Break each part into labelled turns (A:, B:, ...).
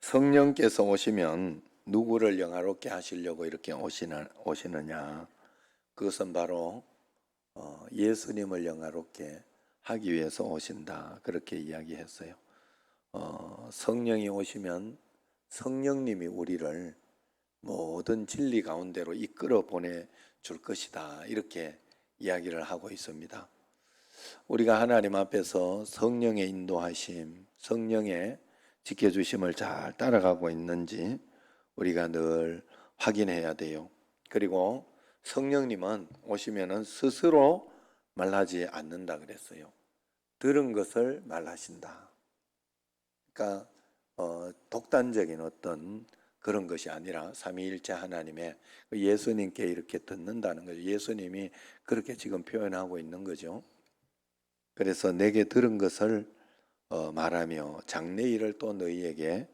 A: 성령께서 오시면 누구를 영화롭게 하시려고 이렇게 오시느냐? 그것은 바로 예수님을 영화롭게 하기 위해서 오신다. 그렇게 이야기했어요. 성령이 오시면 성령님이 우리를 모든 진리 가운데로 이끌어 보내줄 것이다. 이렇게 이야기를 하고 있습니다. 우리가 하나님 앞에서 성령의 인도하심, 성령의 지켜주심을 잘 따라가고 있는지 우리가 늘 확인해야 돼요. 그리고 성령님은 오시면은 스스로 말하지 않는다 그랬어요. 들은 것을 말하신다. 그러니까 독단적인 어떤 그런 것이 아니라 삼위일체 하나님의 예수님께 이렇게 듣는다는 거죠. 예수님이 그렇게 지금 표현하고 있는 거죠. 그래서 내게 들은 것을 말하며 장래일을 또 너희에게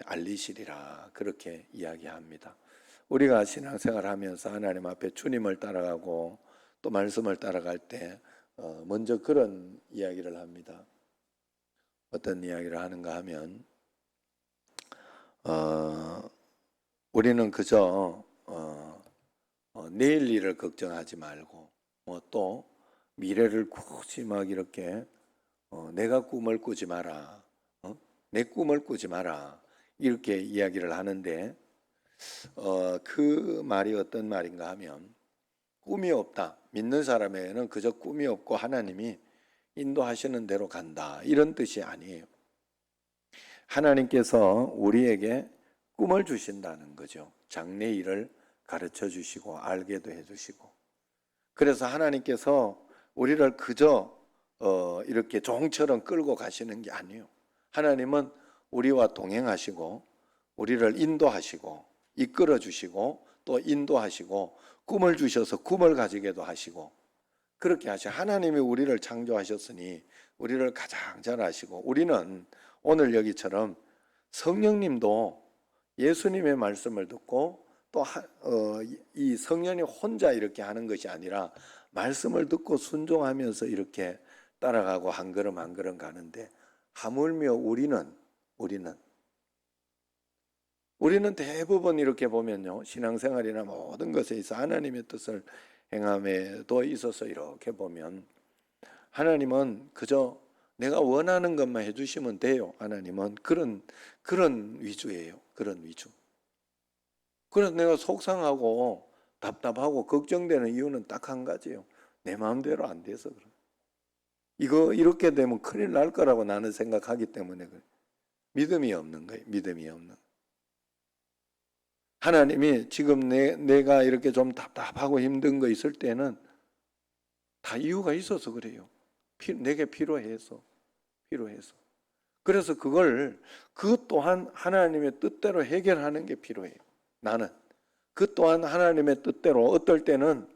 A: 알리시리라 그렇게 이야기합니다. 우리가 신앙생활하면서 하나님 앞에 주님을 따라가고 또 말씀을 따라갈 때 먼저 그런 이야기를 합니다. 어떤 이야기를 하는가 하면 우리는 그저 내일 일을 걱정하지 말고 또 미래를 굳이 막 이렇게 내가 꿈을 꾸지 마라, 내 꿈을 꾸지 마라 이렇게 이야기를 하는데 그 말이 어떤 말인가 하면 꿈이 없다. 믿는 사람에게는 그저 꿈이 없고 하나님이 인도하시는 대로 간다. 이런 뜻이 아니에요. 하나님께서 우리에게 꿈을 주신다는 거죠. 장래일을 가르쳐 주시고 알게도 해주시고. 그래서 하나님께서 우리를 그저 이렇게 종처럼 끌고 가시는 게 아니에요. 하나님은 우리와 동행하시고 우리를 인도하시고 이끌어 주시고 또 인도하시고 꿈을 주셔서 꿈을 가지게도 하시고 그렇게 하시고 하나님이 우리를 창조하셨으니 우리를 가장 잘 아시고 우리는 오늘 여기처럼 성령님도 예수님의 말씀을 듣고 또 이 성령이 혼자 이렇게 하는 것이 아니라 말씀을 듣고 순종하면서 이렇게 따라가고 한 걸음 한 걸음 가는데 하물며 우리는 대부분 이렇게 보면요 신앙생활이나 모든 것에 있어 하나님의 뜻을 행함에도 있어서 이렇게 보면 하나님은 그저 내가 원하는 것만 해주시면 돼요. 하나님은 그런 위주예요. 그런 위주. 그래서 내가 속상하고 답답하고 걱정되는 이유는 딱 한 가지예요. 내 마음대로 안 돼서 그래. 이거 이렇게 되면 큰일 날 거라고 나는 생각하기 때문에 그래. 믿음이 없는 거예요. 믿음이 없는. 하나님이 지금 내가 이렇게 좀 답답하고 힘든 거 있을 때는 다 이유가 있어서 그래요. 내게 필요해서. 그래서 그 또한 하나님의 뜻대로 해결하는 게 필요해요. 나는. 그 또한 하나님의 뜻대로 어떨 때는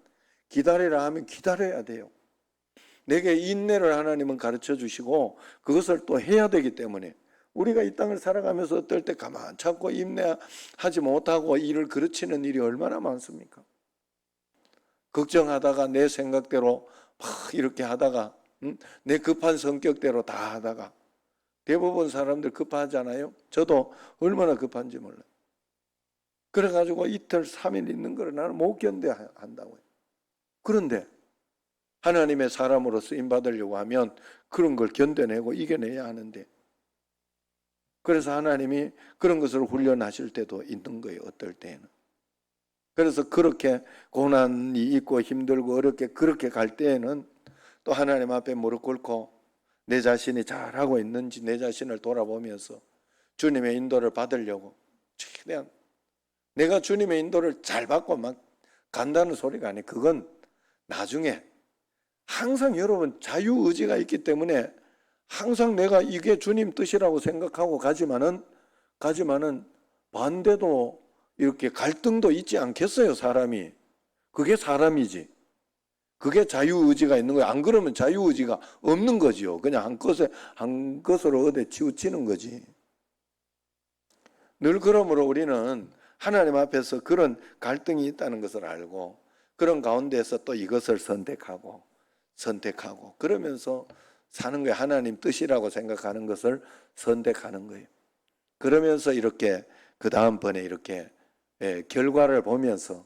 A: 기다리라 하면 기다려야 돼요. 내게 인내를 하나님은 가르쳐 주시고 그것을 또 해야 되기 때문에 우리가 이 땅을 살아가면서 어떨 때 가만 참고 인내하지 못하고 일을 그르치는 일이 얼마나 많습니까? 걱정하다가 내 생각대로 막 이렇게 하다가 내 급한 성격대로 다 하다가 대부분 사람들 급하잖아요. 저도 얼마나 급한지 몰라요. 그래가지고 이틀 3일 있는 걸 나는 못 견뎌 한다고요. 그런데 하나님의 사람으로 쓰임받으려고 하면 그런 걸 견뎌내고 이겨내야 하는데 그래서 하나님이 그런 것을 훈련하실 때도 있는 거예요. 어떨 때에는. 그래서 그렇게 고난이 있고 힘들고 어렵게 그렇게 갈 때에는 또 하나님 앞에 무릎 꿇고 내 자신이 잘하고 있는지 내 자신을 돌아보면서 주님의 인도를 받으려고 최대한 내가 주님의 인도를 잘 받고 막 간다는 소리가 아니에요. 그건 나중에 항상 여러분 자유의지가 있기 때문에 항상 내가 이게 주님 뜻이라고 생각하고 가지만은 반대도 이렇게 갈등도 있지 않겠어요, 사람이. 그게 사람이지. 그게 자유의지가 있는 거예요. 안 그러면 자유의지가 없는 거지요. 그냥 한 것으로 어디 치우치는 거지. 늘 그러므로 우리는 하나님 앞에서 그런 갈등이 있다는 것을 알고 그런 가운데서 또 이것을 선택하고 그러면서 사는 거예요. 하나님 뜻이라고 생각하는 것을 선택하는 거예요. 그러면서 이렇게 그 다음번에 이렇게 결과를 보면서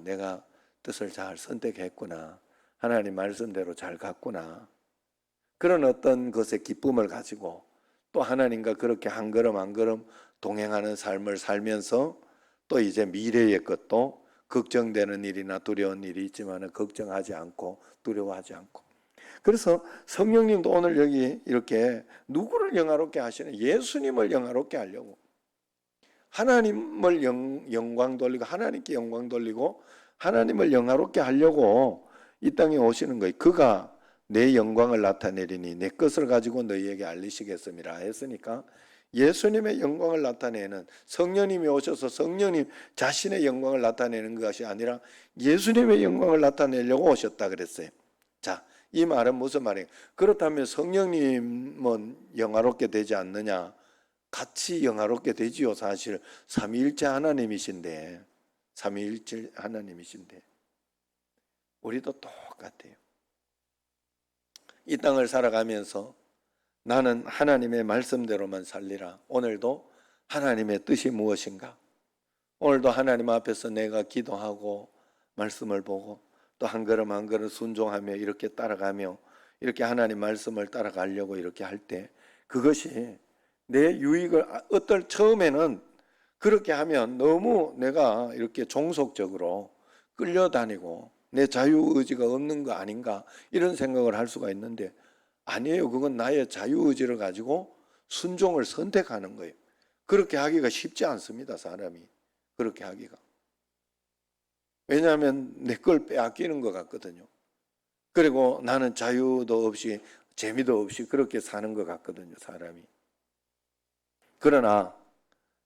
A: 내가 뜻을 잘 선택했구나. 하나님 말씀대로 잘 갔구나. 그런 어떤 것의 기쁨을 가지고 또 하나님과 그렇게 한 걸음 한 걸음 동행하는 삶을 살면서 또 이제 미래의 것도 걱정되는 일이나 두려운 일이 있지만 걱정하지 않고 두려워하지 않고. 그래서 성령님도 오늘 여기 이렇게 누구를 영화롭게 하시는, 예수님을 영화롭게 하려고, 하나님을 영광 돌리고 하나님께 영광 돌리고 하나님을 영화롭게 하려고 이 땅에 오시는 거예요. 그가 내 영광을 나타내리니 내 것을 가지고 너희에게 알리시겠음이라 했으니까, 예수님의 영광을 나타내는, 성령님이 오셔서 성령님 자신의 영광을 나타내는 것이 아니라 예수님의 영광을 나타내려고 오셨다 그랬어요. 자, 이 말은 무슨 말이에요? 그렇다면 성령님은 영화롭게 되지 않느냐? 같이 영화롭게 되지요. 사실 삼위일체 하나님이신데, 삼위일체 하나님이신데 우리도 똑같아요. 이 땅을 살아가면서 나는 하나님의 말씀대로만 살리라. 오늘도 하나님의 뜻이 무엇인가? 오늘도 하나님 앞에서 내가 기도하고 말씀을 보고 또 한 걸음 한 걸음 순종하며 이렇게 따라가며 이렇게 하나님 말씀을 따라가려고 이렇게 할 때, 그것이 내 유익을, 처음에는 그렇게 하면 너무 내가 이렇게 종속적으로 끌려다니고 내 자유의지가 없는 거 아닌가 이런 생각을 할 수가 있는데, 아니에요. 그건 나의 자유의지를 가지고 순종을 선택하는 거예요. 그렇게 하기가 쉽지 않습니다. 사람이 그렇게 하기가. 왜냐하면 내 걸 빼앗기는 것 같거든요. 그리고 나는 자유도 없이 재미도 없이 그렇게 사는 것 같거든요. 사람이. 그러나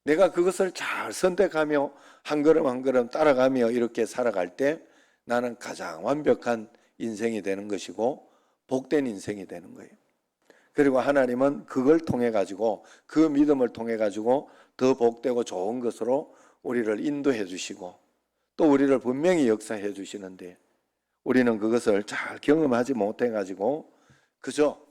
A: 내가 그것을 잘 선택하며 한 걸음 한 걸음 따라가며 이렇게 살아갈 때 나는 가장 완벽한 인생이 되는 것이고 복된 인생이 되는 거예요. 그리고 하나님은 그걸 통해 가지고, 그 믿음을 통해 가지고 더 복되고 좋은 것으로 우리를 인도해 주시고 또 우리를 분명히 역사해 주시는데, 우리는 그것을 잘 경험하지 못해 가지고 그저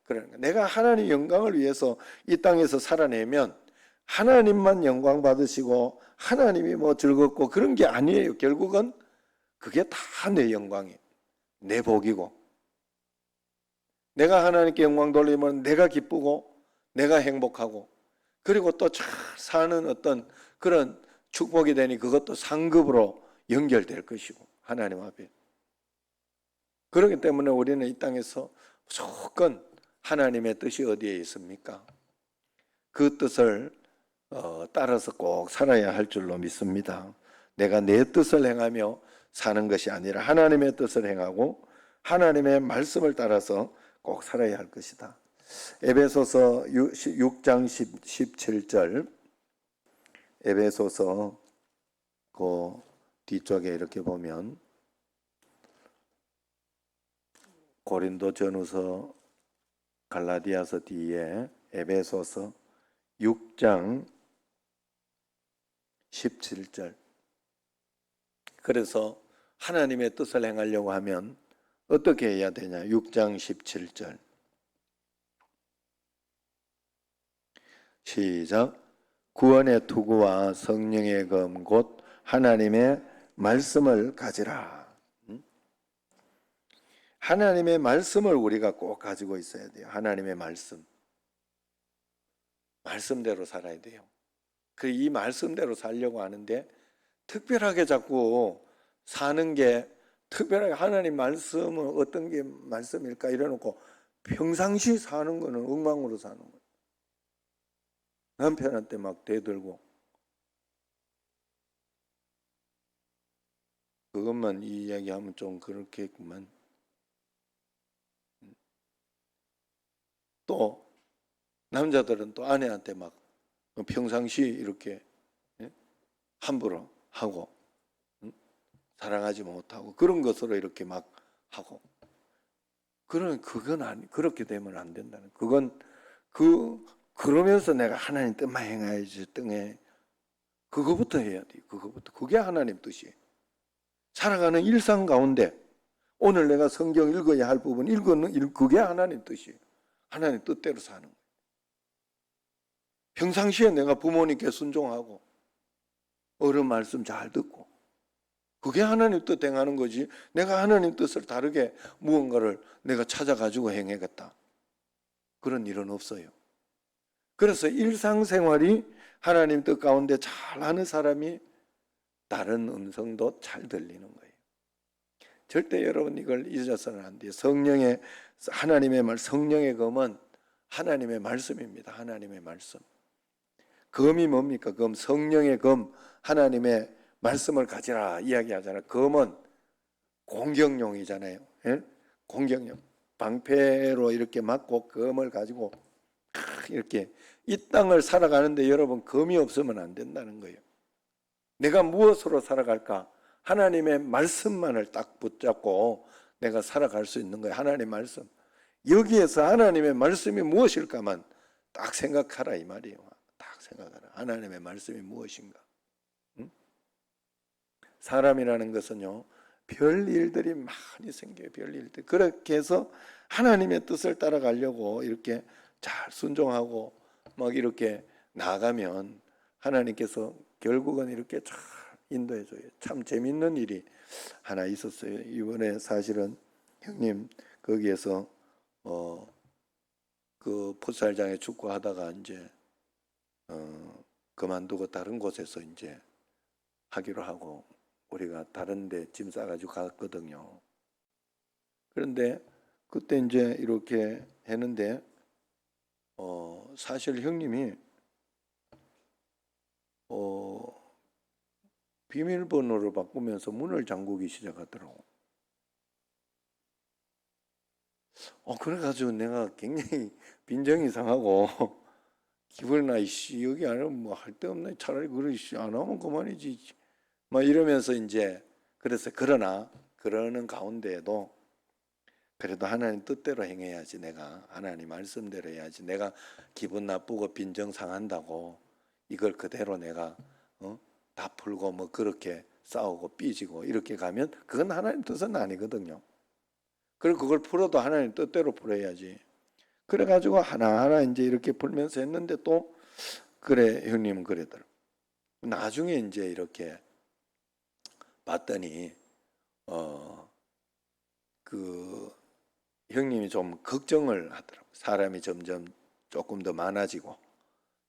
A: 그러니까 내가 하나님 영광을 위해서 이 땅에서 살아내면 하나님만 영광 받으시고 하나님이 뭐 즐겁고 그런 게 아니에요. 결국은 그게 다 내 영광이에요. 내 복이고, 내가 하나님께 영광 돌리면 내가 기쁘고 내가 행복하고, 그리고 또 잘 사는 어떤 그런 축복이 되니 그것도 상급으로 연결될 것이고, 하나님 앞에. 그렇기 때문에 우리는 이 땅에서 무조건 하나님의 뜻이 어디에 있습니까? 그 뜻을 따라서 꼭 살아야 할 줄로 믿습니다. 내가 내 뜻을 행하며 사는 것이 아니라 하나님의 뜻을 행하고 하나님의 말씀을 따라서 꼭 살아야 할 것이다. 에베소서 6장 17절, 에베소서 그 뒤쪽에 이렇게 보면 고린도전후서, 갈라디아서 뒤에 에베소서 6장 17절. 그래서 하나님의 뜻을 행하려고 하면 어떻게 해야 되냐? 6장 17절. 시작. 구원의 투구와 성령의 검 곧 하나님의 말씀을 가지라. 하나님의 말씀을 우리가 꼭 가지고 있어야 돼요. 하나님의 말씀. 말씀대로 살아야 돼요. 이 말씀대로 살려고 하는데 특별하게 자꾸 사는 게, 특별하게 하나님 말씀은 어떤 게 말씀일까 이래놓고 평상시 사는 거는 엉망으로 사는 거예요. 남편한테 막 대들고, 그것만 이야기하면 좀 그렇겠구만. 또 남자들은 또 아내한테 막 평상시 이렇게 함부로 하고 사랑하지 못하고 그런 것으로 이렇게 막 하고, 그건 그렇게 되면 안 된다는. 그건 그러면서 내가 하나님 뜻만 행해야지 등에 그거부터 해야 돼요. 그거부터. 그게 하나님 뜻이에요. 살아가는 일상 가운데 오늘 내가 성경 읽어야 할 부분 읽는 그게 하나님 뜻이에요. 하나님 뜻대로 사는 거예요. 평상시에 내가 부모님께 순종하고 어른 말씀 잘 듣고 그게 하나님 뜻 행하는 거지, 내가 하나님 뜻을 다르게 무언가를 내가 찾아가지고 행하겠다, 그런 일은 없어요. 그래서 일상생활이 하나님 뜻 가운데 잘하는 사람이 다른 음성도 잘 들리는 거예요. 절대 여러분 이걸 잊어서는 안 돼요. 하나님의 성령의 검은 하나님의 말씀입니다. 하나님의 말씀. 검이 뭡니까? 검, 성령의 검, 하나님의 말씀을 가지라 이야기하잖아요. 검은 공격용이잖아요. 예? 공격용. 방패로 이렇게 맞고 검을 가지고 이렇게 이 땅을 살아가는데 여러분, 검이 없으면 안 된다는 거예요. 내가 무엇으로 살아갈까? 하나님의 말씀만을 딱 붙잡고 내가 살아갈 수 있는 거예요. 하나님의 말씀. 여기에서 하나님의 말씀이 무엇일까만 딱 생각하라 이 말이에요. 딱 생각하라. 하나님의 말씀이 무엇인가? 응? 사람이라는 것은요, 별 일들이 많이 생겨요. 별 일들. 그렇게 해서 하나님의 뜻을 따라가려고 이렇게 잘 순종하고 막 이렇게 나가면 하나님께서 결국은 이렇게 잘 인도해 줘요. 참 재밌는 일이 하나 있었어요. 이번에 사실은 형님 거기에서 그 풋살장에 축구하다가 이제 그만두고 다른 곳에서 이제 하기로 하고 우리가 다른 데 짐 싸가지고 갔거든요. 그런데 그때 이제 이렇게 했는데 사실 형님이 비밀번호를 바꾸면서 문을 잠그기 시작하더라고. 그래가지고 내가 굉장히 빈정이 상하고 기분이 나, 이씨, 여기 안 하면 뭐 할 데 없네. 차라리 그래, 씨, 안 하면 그만이지. 막 이러면서 이제, 그래서 그러나, 그러는 가운데에도 그래도 하나님 뜻대로 행해야지, 내가. 하나님 말씀대로 해야지. 내가 기분 나쁘고 빈정 상한다고 이걸 그대로 내가, 다 풀고 뭐 그렇게 싸우고 삐지고 이렇게 가면 그건 하나님 뜻은 아니거든요. 그리고 그걸 풀어도 하나님 뜻대로 풀어야지. 그래가지고 하나하나 이제 이렇게 풀면서 했는데 또 그래 형님은 그러더라고. 나중에 이제 이렇게 봤더니 그 형님이 좀 걱정을 하더라고. 사람이 점점 조금 더 많아지고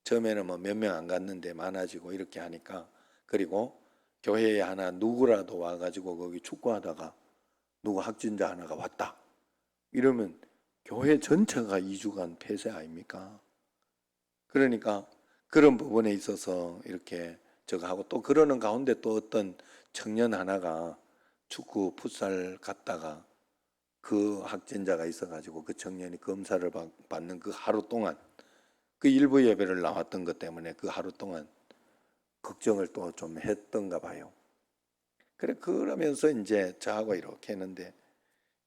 A: 처음에는 뭐 몇 명 안 갔는데 많아지고 이렇게 하니까, 그리고 교회에 하나 누구라도 와가지고 거기 축구하다가 누구 확진자 하나가 왔다 이러면 교회 전체가 2주간 폐쇄 아닙니까? 그러니까 그런 부분에 있어서 이렇게 저거 하고, 또 그러는 가운데 또 어떤 청년 하나가 축구 풋살 갔다가 그 확진자가 있어가지고 그 청년이 검사를 받는 그 하루 동안 그 일부 예배를 나왔던 것 때문에 그 하루 동안 걱정을 또 좀 했던가 봐요. 그래, 그러면서 이제 저하고 이렇게 했는데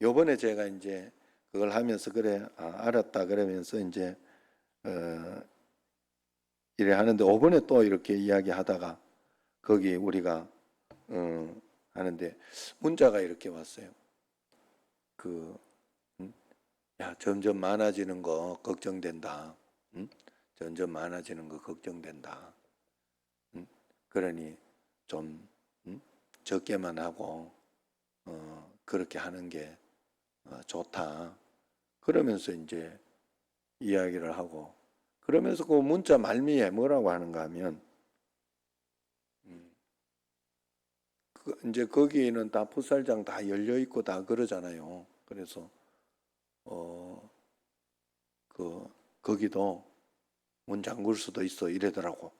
A: 요번에 제가 이제 그걸 하면서 그래, 알았다 그러면서 이제 이래 하는데, 이번에 또 이렇게 이야기하다가 거기 우리가 하는데 문자가 이렇게 왔어요. 야, 점점 많아지는 거 걱정된다. 점점 많아지는 거 걱정된다. 그러니 좀 적게만 하고 그렇게 하는 게 좋다. 그러면서 이제 이야기를 하고, 그러면서 그 문자 말미에 뭐라고 하는가 하면 이제 거기는 다 풋살장 다 열려 있고 다 그러잖아요. 그래서 거기도 문 잠글 수도 있어 이래더라고.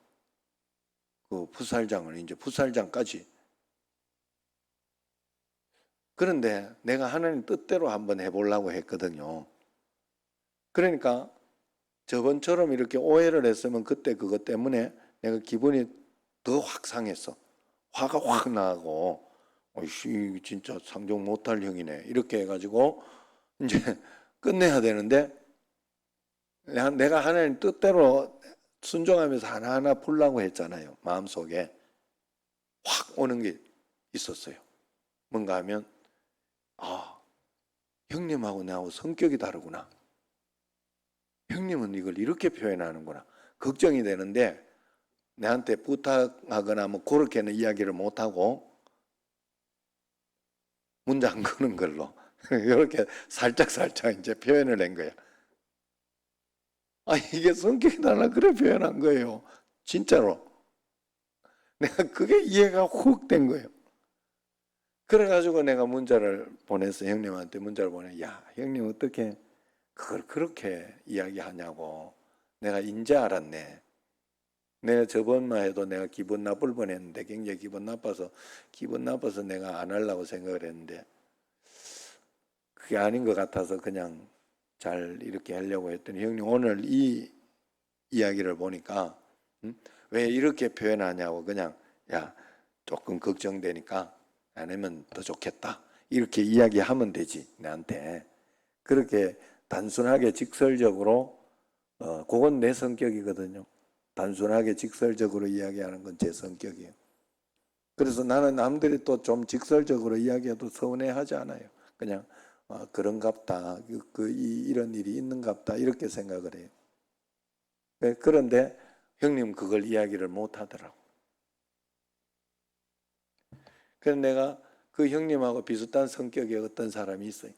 A: 그 풋살장을 이제 풋살장까지. 그런데 내가 하나님 뜻대로 한번 해보려고 했거든요. 그러니까 저번처럼 이렇게 오해를 했으면 그때 그것 때문에 내가 기분이 더 확 상했어. 화가 확 나고, 어이씨, 진짜 상종 못할 형이네. 이렇게 해가지고 이제 끝내야 되는데, 내가 하나님 뜻대로 순종하면서 하나하나 풀라고 했잖아요. 마음속에 확 오는 게 있었어요. 뭔가 하면 형님하고 나하고 성격이 다르구나. 형님은 이걸 이렇게 표현하는구나. 걱정이 되는데 내한테 부탁하거나 뭐 그렇게는 이야기를 못하고 문장 거는 걸로 이렇게 살짝 이제 표현을 한 거야. 아, 이게 성격이 달라 그래 표현한 거예요. 진짜로. 내가 그게 이해가 훅 된 거예요. 그래가지고 내가 문자를 보냈어. 형님한테 문자를 보내. 야, 형님 어떻게 그걸 그렇게 이야기하냐고. 내가 인제 알았네. 내가 저번만 해도 내가 기분 나쁠 뻔했는데 굉장히 기분 나빠서 내가 안 하려고 생각을 했는데 그게 아닌 것 같아서 그냥 잘 이렇게 하려고 했더니 형님 오늘 이 이야기를 보니까 왜 이렇게 표현하냐고 그냥 야 조금 걱정되니까 안 하면 더 좋겠다 이렇게 이야기하면 되지 나한테 그렇게 단순하게 직설적으로 그건 내 성격이거든요. 단순하게 직설적으로 이야기하는 건 제 성격이에요. 그래서 나는 남들이 또 좀 직설적으로 이야기해도 서운해하지 않아요. 그냥 그런갑다. 이런 일이 있는갑다. 이렇게 생각을 해요. 그런데 형님 그걸 이야기를 못 하더라고. 그래서 내가 그 형님하고 비슷한 성격의 어떤 사람이 있어요.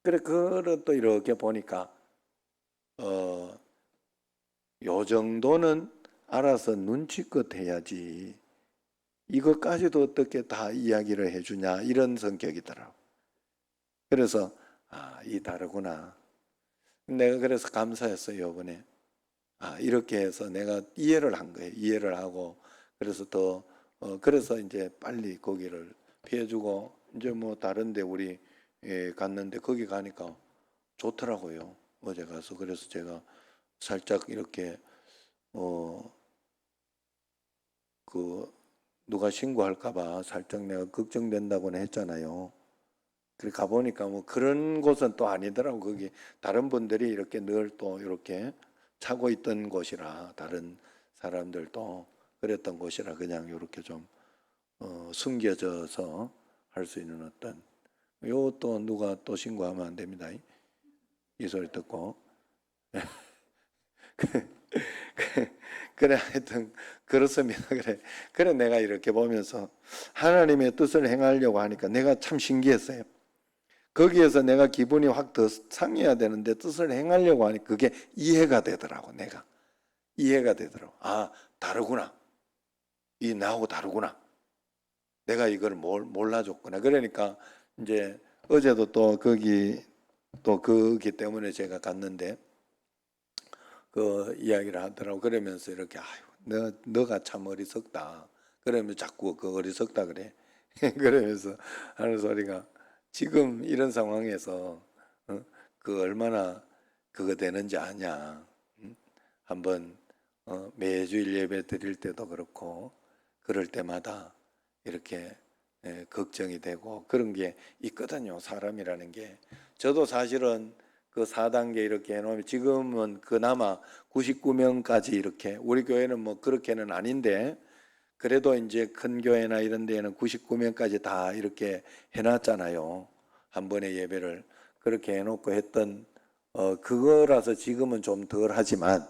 A: 그래, 그걸 또 이렇게 보니까, 요 정도는 알아서 눈치껏 해야지. 이것까지도 어떻게 다 이야기를 해주냐, 이런 성격이더라고. 그래서, 이 다르구나. 내가 그래서 감사했어요, 이번에. 이렇게 해서 내가 이해를 한 거예요. 이해를 하고, 그래서 그래서 이제 빨리 거기를 피해주고, 이제 뭐 다른데 우리 갔는데 거기 가니까 좋더라고요. 어제 가서. 그래서 제가 살짝 이렇게, 누가 신고할까봐 살짝 내가 걱정된다고는 했잖아요. 그래 가보니까 뭐 그런 곳은 또 아니더라고. 거기 다른 분들이 이렇게 늘 또 이렇게 차고 있던 곳이라 다른 사람들도 그랬던 곳이라 그냥 이렇게 좀 숨겨져서 할 수 있는 어떤 요 또 누가 또 신고하면 안 됩니다. 이 소리 듣고 그래 하여튼 그렇습니다. 그래 내가 이렇게 보면서 하나님의 뜻을 행하려고 하니까 내가 참 신기했어요. 거기에서 내가 기분이 확 더 상해야 되는데 뜻을 행하려고 하니 그게 이해가 되더라고. 내가 이해가 되더라고. 다르구나. 이 나하고 다르구나. 내가 이걸 몰라줬구나. 그러니까 이제 어제도 또 거기 때문에 제가 갔는데 그 이야기를 하더라고. 그러면서 이렇게 너가 참 어리석다. 그러면 자꾸 그 어리석다 그래. 그러면서 하는 소리가 지금 이런 상황에서 그 얼마나 그거 되는지 아냐. 한번 매주일 예배 드릴 때도 그렇고 그럴 때마다 이렇게 걱정이 되고 그런 게 있거든요. 사람이라는 게. 저도 사실은 그 4단계 이렇게 해놓으면 지금은 그나마 99명까지 이렇게 우리 교회는 뭐 그렇게는 아닌데 그래도 이제 큰 교회나 이런 데에는 99명까지 다 이렇게 해놨잖아요. 한 번의 예배를 그렇게 해놓고 했던 그거라서 지금은 좀 덜 하지만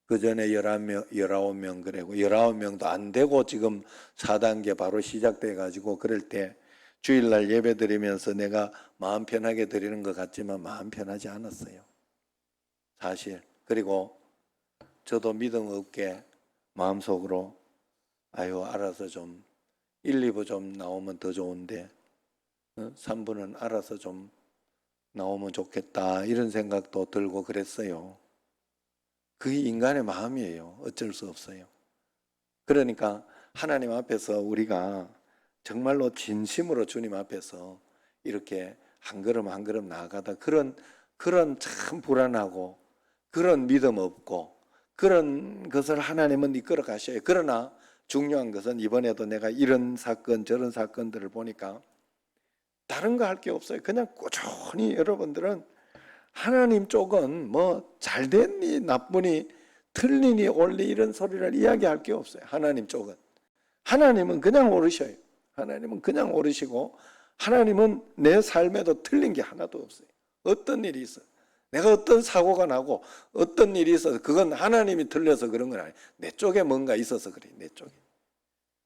A: 그 전에 11명, 19명 그래고 19명도 안 되고 지금 4단계 바로 시작돼 가지고 그럴 때 주일날 예배 드리면서 내가 마음 편하게 드리는 것 같지만 마음 편하지 않았어요. 사실. 그리고 저도 믿음 없게 마음속으로 알아서 좀 1, 2부 좀 나오면 더 좋은데 3부는 알아서 좀 나오면 좋겠다 이런 생각도 들고 그랬어요. 그게 인간의 마음이에요. 어쩔 수 없어요. 그러니까 하나님 앞에서 우리가 정말로 진심으로 주님 앞에서 이렇게 한 걸음 한 걸음 나아가다 그런 참 불안하고 그런 믿음 없고 그런 것을 하나님은 이끌어 가셔요. 그러나 중요한 것은 이번에도 내가 이런 사건 저런 사건들을 보니까 다른 거 할 게 없어요. 그냥 꾸준히 여러분들은 하나님 쪽은 뭐 잘됐니 나쁘니 틀리니 옳니 이런 소리를 이야기할 게 없어요. 하나님 쪽은. 하나님은 그냥 오르셔요. 하나님은 그냥 오르시고 하나님은 내 삶에도 틀린 게 하나도 없어요. 어떤 일이 있어. 내가 어떤 사고가 나고 어떤 일이 있어서 그건 하나님이 틀려서 그런 건 아니에요. 내 쪽에 뭔가 있어서 그래. 내 쪽에.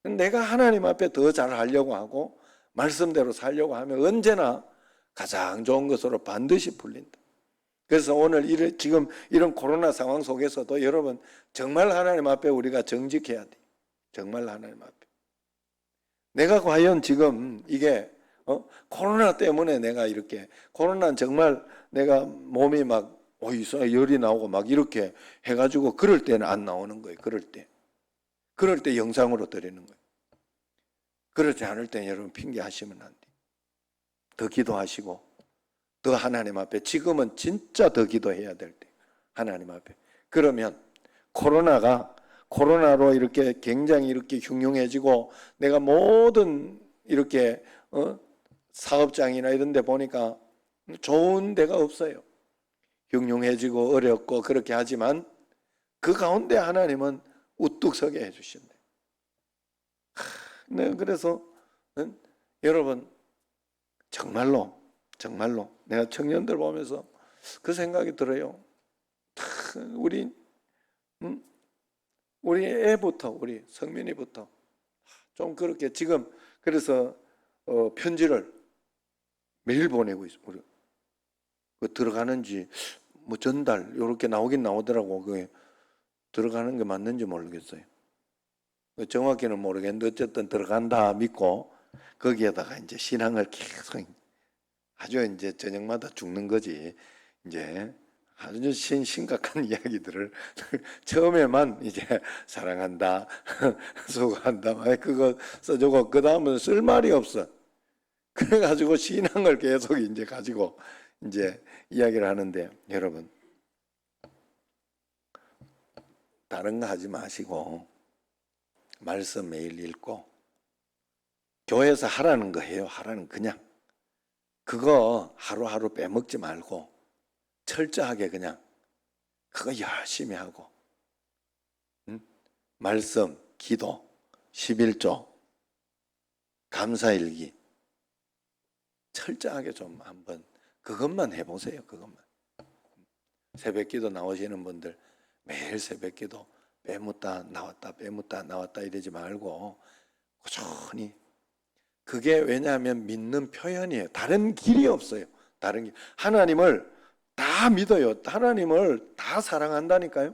A: 내가 하나님 앞에 더 잘하려고 하고 말씀대로 살려고 하면 언제나 가장 좋은 것으로 반드시 풀린다. 그래서 오늘 지금 이런 코로나 상황 속에서도 여러분 정말 하나님 앞에 우리가 정직해야 돼. 정말 하나님 앞에. 내가 과연 지금 이게 코로나 때문에 내가 이렇게 코로나는 정말 내가 몸이 막 열이 나오고 막 이렇게 해가지고 그럴 때는 안 나오는 거예요. 그럴 때 영상으로 드리는 거예요. 그렇지 않을 때 여러분 핑계하시면 안 돼요. 더 기도하시고 더 하나님 앞에 지금은 진짜 더 기도해야 될 때 하나님 앞에. 그러면 코로나로 이렇게 굉장히 이렇게 흉흉해지고 내가 모든 이렇게 사업장이나 이런 데 보니까 좋은 데가 없어요. 흉흉해지고 어렵고 그렇게 하지만 그 가운데 하나님은 우뚝 서게 해주신대. 네, 그래서 여러분 정말로 내가 청년들 보면서 그 생각이 들어요. 우리 애부터 우리 성민이부터 좀 그렇게 지금 그래서 편지를 매일 보내고 있어. 우리 그 들어가는지 뭐 전달 이렇게 나오긴 나오더라고. 그게 들어가는 게 맞는지 모르겠어요. 정확히는 모르겠는데 어쨌든 들어간다 믿고 거기에다가 이제 신앙을 계속 아주 이제 저녁마다 죽는 거지. 이제 아주 심각한 이야기들을 처음에만 이제 사랑한다, 수고한다, 그거 써주고 그 다음은 쓸 말이 없어. 그래가지고 신앙을 계속 이제 가지고 이제 이야기를 하는데 여러분 다른 거 하지 마시고 말씀 매일 읽고 교회에서 하라는 거 해요. 하라는 그냥 그거 하루하루 빼먹지 말고 철저하게 그냥 그거 열심히 하고 말씀, 기도, 11조, 감사일기 철저하게 좀 한번 그것만 해보세요. 그것만. 새벽기도 나오시는 분들 매일 새벽기도 빼묻다 나왔다 이러지 말고 꾸준히 그게 왜냐하면 믿는 표현이에요. 다른 길이 없어요. 다른 길. 하나님을 다 믿어요. 하나님을 다 사랑한다니까요.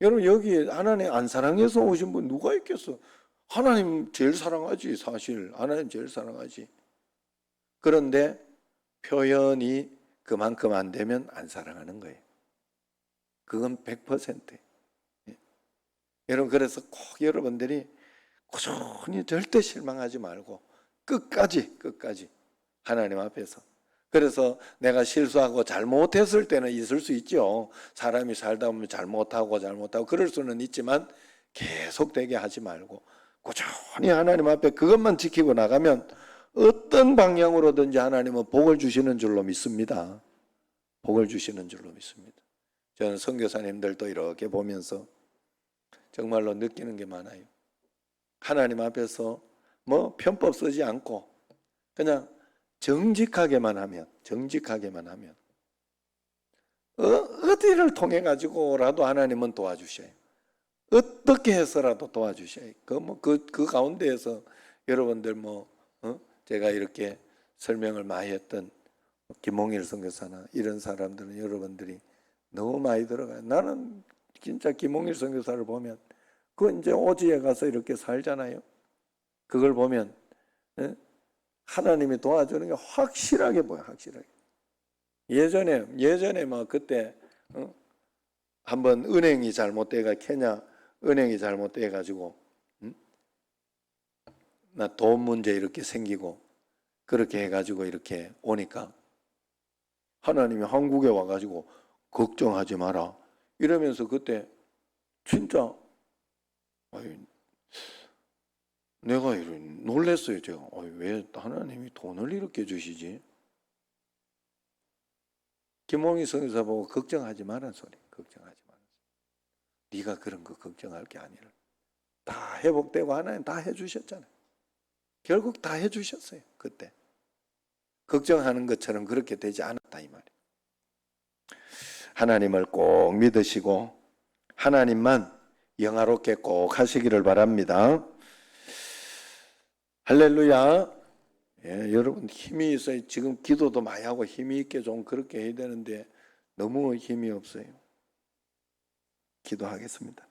A: 여러분 여기 하나님 안 사랑해서 오신 분 누가 있겠어? 하나님 제일 사랑하지 사실. 하나님 제일 사랑하지. 그런데 표현이 그만큼 안 되면 안 사랑하는 거예요. 그건 100%예요. 여러분 그래서 꼭 여러분들이 꾸준히 절대 실망하지 말고 끝까지 하나님 앞에서. 그래서 내가 실수하고 잘못했을 때는 있을 수 있죠. 사람이 살다 보면 잘못하고 그럴 수는 있지만 계속되게 하지 말고 꾸준히 하나님 앞에 그것만 지키고 나가면 어떤 방향으로든지 하나님은 복을 주시는 줄로 믿습니다. 복을 주시는 줄로 믿습니다. 저는 선교사님들도 이렇게 보면서 정말로 느끼는 게 많아요. 하나님 앞에서 뭐 편법 쓰지 않고 그냥 정직하게만 하면 어디를 통해 가지고라도 하나님은 도와주셔요. 어떻게 해서라도 도와주셔요. 그 가운데에서 여러분들 제가 이렇게 설명을 많이 했던 김홍일 선교사나 이런 사람들은 여러분들이 너무 많이 들어가요. 나는 진짜 김홍일 선교사를 보면 그 이제 오지에 가서 이렇게 살잖아요. 그걸 보면 하나님이 도와주는 게 확실하게 보여, 확실하게. 예전에 막 그때 한번 은행이 잘못돼가 케냐 은행이 잘못돼 가지고 나 돈 문제 이렇게 생기고 그렇게 해가지고 이렇게 오니까 하나님이 한국에 와가지고 걱정하지 마라 이러면서 그때 진짜 내가 놀랬어요. 제가 왜 하나님이 돈을 이렇게 주시지? 김홍희 선교사 보고 걱정하지 마라 소리. 걱정하지 마라. 네가 그런 거 걱정할 게 아니라 다 회복되고 하나님 다 해주셨잖아요. 결국 다 해주셨어요. 그때 걱정하는 것처럼 그렇게 되지 않았다 이 말이에요. 하나님을 꼭 믿으시고 하나님만 영화롭게 꼭 하시기를 바랍니다. 할렐루야. 예, 여러분 힘이 있어요. 지금 기도도 많이 하고 힘이 있게 좀 그렇게 해야 되는데 너무 힘이 없어요. 기도하겠습니다.